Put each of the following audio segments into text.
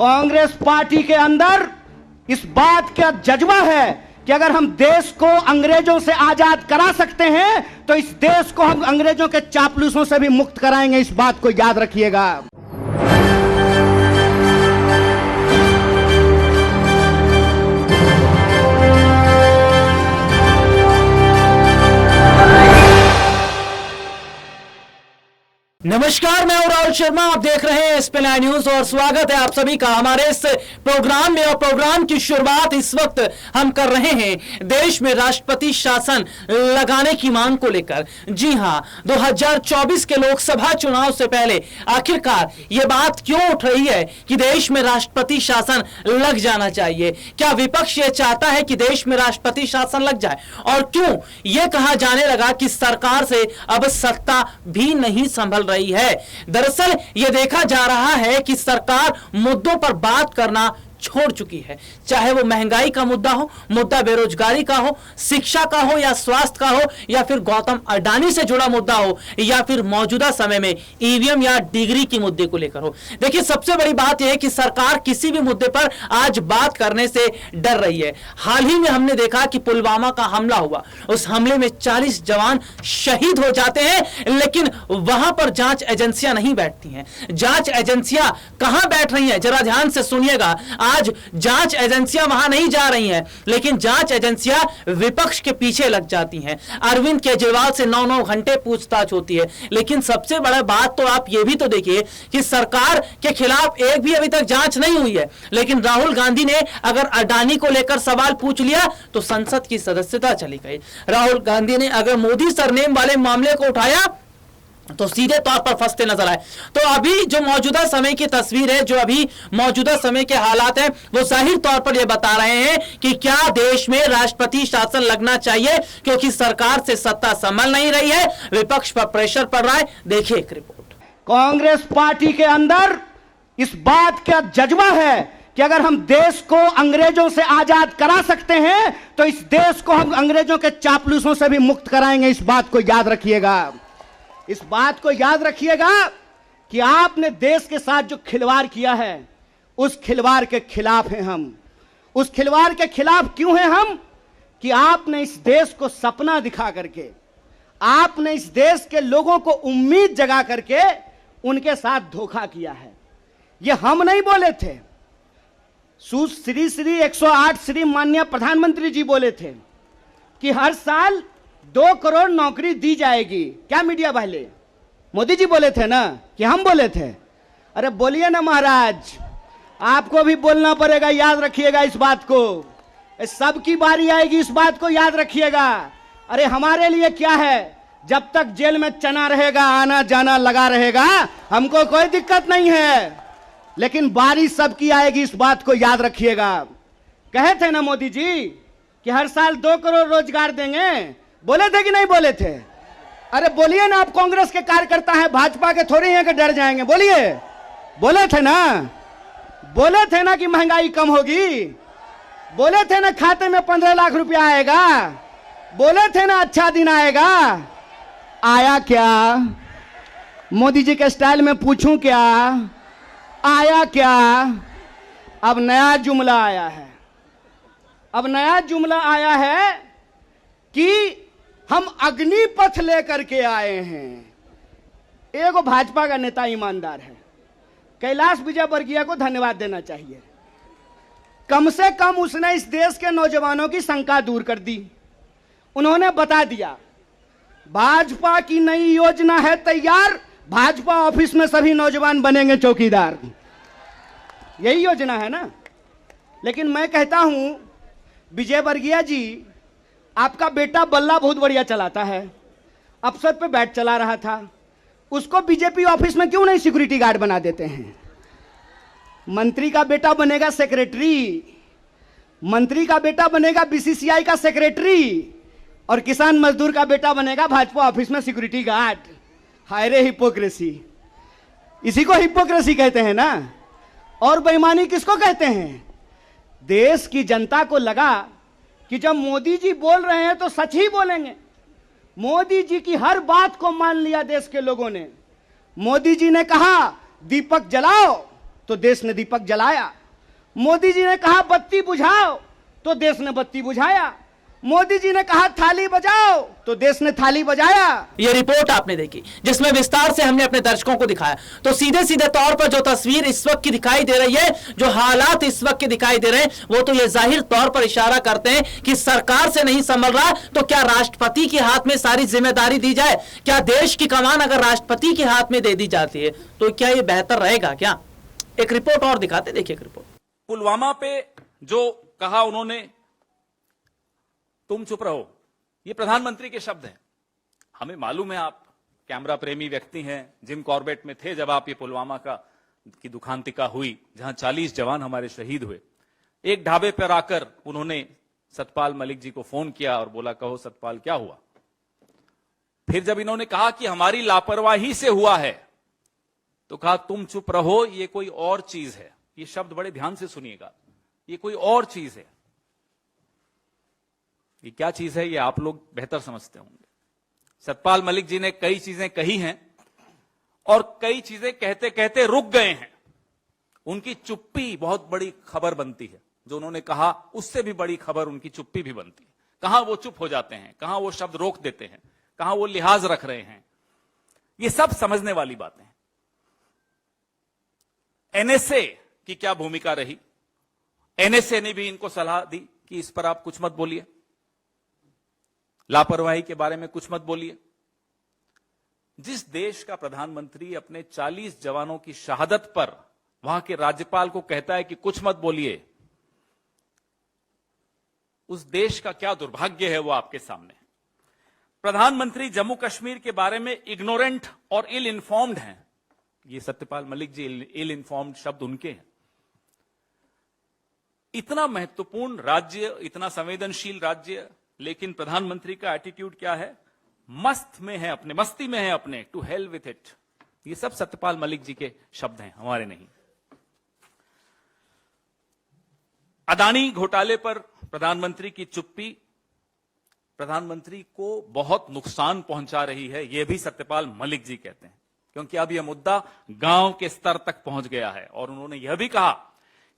Congress party के अंदर इस बात का जज्बा है कि अगर हम देश को अंग्रेजों से आजाद करा सकते हैं तो इस देश को हम अंग्रेजों के चापलूसों से भी मुक्त कराएंगे। इस बात को याद रखिएगा। नमस्कार, मैं राहुल शर्मा, आप देख रहे हैं एसपी लाइव न्यूज और स्वागत है आप सभी का हमारे इस प्रोग्राम में। और प्रोग्राम की शुरुआत इस वक्त हम कर रहे हैं देश में राष्ट्रपति शासन लगाने की मांग को लेकर। जी हां, 2024 के लोकसभा चुनाव से पहले आखिरकार यह बात क्यों उठ रही है कि देश में राष्ट्रपति शासन लग जाना चाहिए? क्या विपक्ष यह चाहता है कि देश में राष्ट्रपति शासन लग जाए? और क्यों यह कहा जाने लगा कि सरकार से अब सत्ता भी नहीं संभल रही है? दरअसल यह देखा जा रहा है कि सरकार मुद्दों पर बात करना छोड़ चुकी है। चाहे वो महंगाई का मुद्दा हो, मुद्दा बेरोजगारी का हो, शिक्षा का हो या स्वास्थ्य का हो, या फिर गौतम अडानी से जुड़ा मुद्दा हो, या फिर मौजूदा समय में ईवीएम या डिग्री की मुद्दे को लेकर हो। देखिए, सबसे बड़ी बात यह है कि सरकार किसी भी मुद्दे पर आज बात करने से डर रही है। हाल ही में हमने देखा कि पुलवामा का हमला हुआ, उस हमले में 40 जवान शहीद हो जाते हैं, लेकिन वहां पर जांच एजेंसियां नहीं बैठती हैं। जांच एजेंसियां कहां बैठ रही हैं? जरा ध्यान से सुनिएगा। आज जांच एजेंसियां वहां नहीं जा रही हैं, लेकिन जांच एजेंसियां विपक्ष के पीछे लग जाती हैं। अरविंद केजरीवाल से 9-9 घंटे पूछताछ होती है। लेकिन सबसे बड़ा बात तो आप ये भी तो देखिए कि सरकार के खिलाफ एक भी अभी तक जांच नहीं हुई है, लेकिन राहुल गांधी ने अगर अडानी को लेकर सवाल पूछ लिया तो संसद की सदस्यता चली गई। राहुल गांधी ने अगर मोदी सरनेम वाले मामले को उठाया तो सीधे तौर पर फंसते नजर आए। तो अभी जो मौजूदा समय की तस्वीर है, जो अभी मौजूदा समय के हालात हैं, वो जाहिर तौर पर यह बता रहे हैं कि क्या देश में राष्ट्रपति शासन लगना चाहिए, क्योंकि सरकार से सत्ता संभल नहीं रही है, विपक्ष पर प्रेशर पड़ रहा है। देखिए एक रिपोर्ट। कांग्रेस पार्टी के अंदर इस बात का जज्बा है कि अगर हम देश को अंग्रेजों से आजाद करा सकते हैं तो इस देश को हम अंग्रेजों के चापलूसों से भी मुक्त कराएंगे। इस बात को याद रखिएगा। इस बात को याद रखिएगा कि आपने देश के साथ जो खिलवाड़ किया है, उस खिलवाड़ के खिलाफ हैं हम। उस खिलवाड़ के खिलाफ क्यों हैं हम? कि आपने इस देश को सपना दिखा करके, आपने इस देश के लोगों को उम्मीद जगा करके उनके साथ धोखा किया है। ये हम नहीं बोले थे, श्री 108 श्री माननीय प्रधानमंत्री जी बोले थे कि हर साल 2 करोड़ नौकरी दी जाएगी। क्या मीडिया वाले? मोदी जी बोले थे ना कि हम बोले थे? अरे बोलिए ना महाराज, आपको भी बोलना पड़ेगा। याद रखिएगा इस बात को, सबकी बारी आएगी, इस बात को याद रखिएगा। अरे हमारे लिए क्या है, जब तक जेल में चना रहेगा, आना जाना लगा रहेगा, हमको कोई दिक्कत नहीं है, लेकिन बारी सबकी आएगी, इस बात को याद रखिएगा। कहे थे ना मोदी जी कि हर साल 2 करोड़ रोजगार देंगे, बोले थे कि नहीं बोले थे? अरे बोलिए ना, आप कांग्रेस के कार्यकर्ता हैं, भाजपा के थोड़े हैं कि डर जाएंगे। बोलिए, बोले थे ना? बोले थे ना कि महंगाई कम होगी? बोले थे ना खाते में 15 लाख रुपया आएगा? बोले थे ना अच्छा दिन आएगा? आया क्या? मोदी जी के स्टाइल में पूछूं क्या, आया क्या? अब नया जुमला आया है। अब नया जुमला आया है कि हम अग्निपथ लेकर के आए हैं। एगो भाजपा का नेता ईमानदार है, कैलाश विजयवर्गीय को धन्यवाद देना चाहिए। कम से कम उसने इस देश के नौजवानों की शंका दूर कर दी। उन्होंने बता दिया भाजपा की नई योजना है तैयार, भाजपा ऑफिस में सभी नौजवान बनेंगे चौकीदार। यही योजना है ना। लेकिन मैं कहता हूं विजयवर्गीय जी, आपका बेटा बल्ला बहुत बढ़िया चलाता है, अफसर पे बैठ चला रहा था, उसको बीजेपी ऑफिस में क्यों नहीं सिक्योरिटी गार्ड बना देते हैं? मंत्री का बेटा बनेगा सेक्रेटरी, मंत्री का बेटा बनेगा बीसीसीआई का सेक्रेटरी, और किसान मजदूर का बेटा बनेगा भाजपा ऑफिस में सिक्योरिटी गार्ड। हाय रे हिपोक्रेसी, इसी को हिपोक्रेसी कहते हैं ना। और बेईमानी किसको कहते हैं? देश की जनता को लगा कि जब मोदी जी बोल रहे हैं तो सच ही बोलेंगे। मोदी जी की हर बात को मान लिया देश के लोगों ने। मोदी जी ने कहा दीपक जलाओ तो देश ने दीपक जलाया। मोदी जी ने कहा बत्ती बुझाओ, तो देश ने बत्ती बुझाया। मोदी जी ने कहा थाली बजाओ, तो देश ने थाली बजाया। ये रिपोर्ट आपने देखी जिसमें विस्तार से हमने अपने दर्शकों को दिखाया। तो सीधे सीधे तौर पर जो तस्वीर इस वक्त की दिखाई दे रही है, जो हालात इस वक्त के दिखाई दे रहे हैं, वो तो ये जाहिर तौर पर इशारा करते हैं कि सरकार से नहीं संभल रहा, तो क्या राष्ट्रपति के हाथ में सारी जिम्मेदारी दी जाए? क्या देश की कमान अगर राष्ट्रपति के हाथ में दे दी जाती है तो क्या ये बेहतर रहेगा? क्या एक रिपोर्ट और दिखाते, देखिए एक रिपोर्ट। पुलवामा पे जो कहा उन्होंने, तुम चुप रहो, ये प्रधानमंत्री के शब्द हैं। हमें मालूम है आप कैमरा प्रेमी व्यक्ति हैं, जिम कॉर्बेट में थे जब आप ये पुलवामा की दुखांतिका हुई, जहां 40 जवान हमारे शहीद हुए। एक ढाबे पर आकर उन्होंने सतपाल मलिक जी को फोन किया और बोला, कहो सतपाल क्या हुआ? फिर जब इन्होंने कहा कि हमारी लापरवाही से हुआ है, तो कहा तुम चुप रहो, ये कोई और चीज है। ये शब्द बड़े ध्यान से सुनिएगा, ये कोई और चीज है। ये क्या चीज है ये आप लोग बेहतर समझते होंगे। सतपाल मलिक जी ने कई चीजें कही हैं और कई चीजें कहते कहते रुक गए हैं। उनकी चुप्पी बहुत बड़ी खबर बनती है। जो उन्होंने कहा उससे भी बड़ी खबर उनकी चुप्पी भी बनती है। कहां वो चुप हो जाते हैं, कहां वो शब्द रोक देते हैं, कहां वो लिहाज रख रहे हैं, ये सब समझने वाली बातें हैं। एनएसए की क्या भूमिका रही? एनएसए ने भी इनको सलाह दी कि इस पर आप कुछ मत बोलिए, लापरवाही के बारे में कुछ मत बोलिए। जिस देश का प्रधानमंत्री अपने 40 जवानों की शहादत पर वहां के राज्यपाल को कहता है कि कुछ मत बोलिए, उस देश का क्या दुर्भाग्य है वो आपके सामने। प्रधानमंत्री जम्मू कश्मीर के बारे में इग्नोरेंट और इल इन्फॉर्म्ड हैं। ये सत्यपाल मलिक जी इल इन्फॉर्म्ड शब्द उनके हैं। इतना महत्वपूर्ण राज्य, इतना संवेदनशील राज्य, लेकिन प्रधानमंत्री का एटीट्यूड क्या है? मस्त में है, अपने मस्ती में है अपने, टू हेल विथ इट। ये सब सत्यपाल मलिक जी के शब्द हैं, हमारे नहीं। अदानी घोटाले पर प्रधानमंत्री की चुप्पी प्रधानमंत्री को बहुत नुकसान पहुंचा रही है, यह भी सत्यपाल मलिक जी कहते हैं, क्योंकि अब यह मुद्दा गांव के स्तर तक पहुंच गया है। और उन्होंने यह भी कहा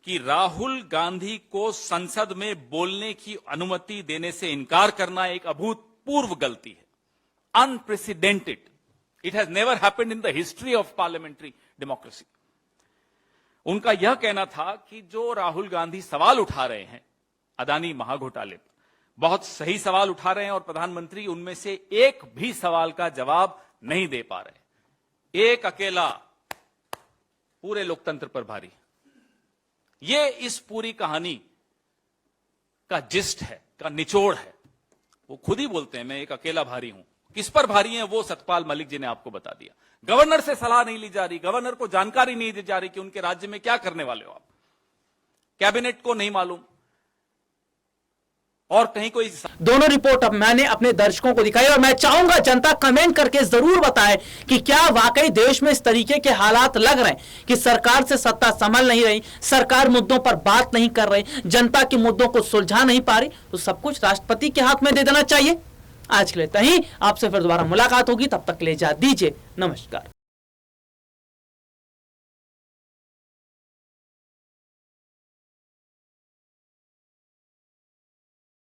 कि राहुल गांधी को संसद में बोलने की अनुमति देने से इनकार करना एक अभूतपूर्व गलती है, unprecedented. It has never happened in the history of parliamentary democracy. उनका यह कहना था कि जो राहुल गांधी सवाल उठा रहे हैं अदानी महाघोटाले पर, बहुत सही सवाल उठा रहे हैं और प्रधानमंत्री उनमें से एक भी सवाल का जवाब नहीं दे पा रहे। एक अकेला पूरे लोकतंत्र पर भारी। ये इस पूरी कहानी का जिस्ट है, का निचोड़ है। वो खुद ही बोलते हैं मैं एक अकेला भारी हूं। किस पर भारी हैं वो सतपाल मलिक जी ने आपको बता दिया। गवर्नर से सलाह नहीं ली जा रही, गवर्नर को जानकारी नहीं दी जा रही कि उनके राज्य में क्या करने वाले हो आप। कैबिनेट को नहीं मालूम और कहीं कोई। दोनों रिपोर्ट अब मैंने अपने दर्शकों को दिखाई और मैं चाहूंगा जनता कमेंट करके जरूर बताए कि क्या वाकई देश में इस तरीके के हालात लग रहे हैं कि सरकार से सत्ता संभल नहीं रही, सरकार मुद्दों पर बात नहीं कर रही, जनता के मुद्दों को सुलझा नहीं पा रही, तो सब कुछ राष्ट्रपति के हाथ में दे देना चाहिए। आज के लिए इतना ही, आपसे फिर दोबारा मुलाकात होगी, तब तक ले जा दीजिए, नमस्कार।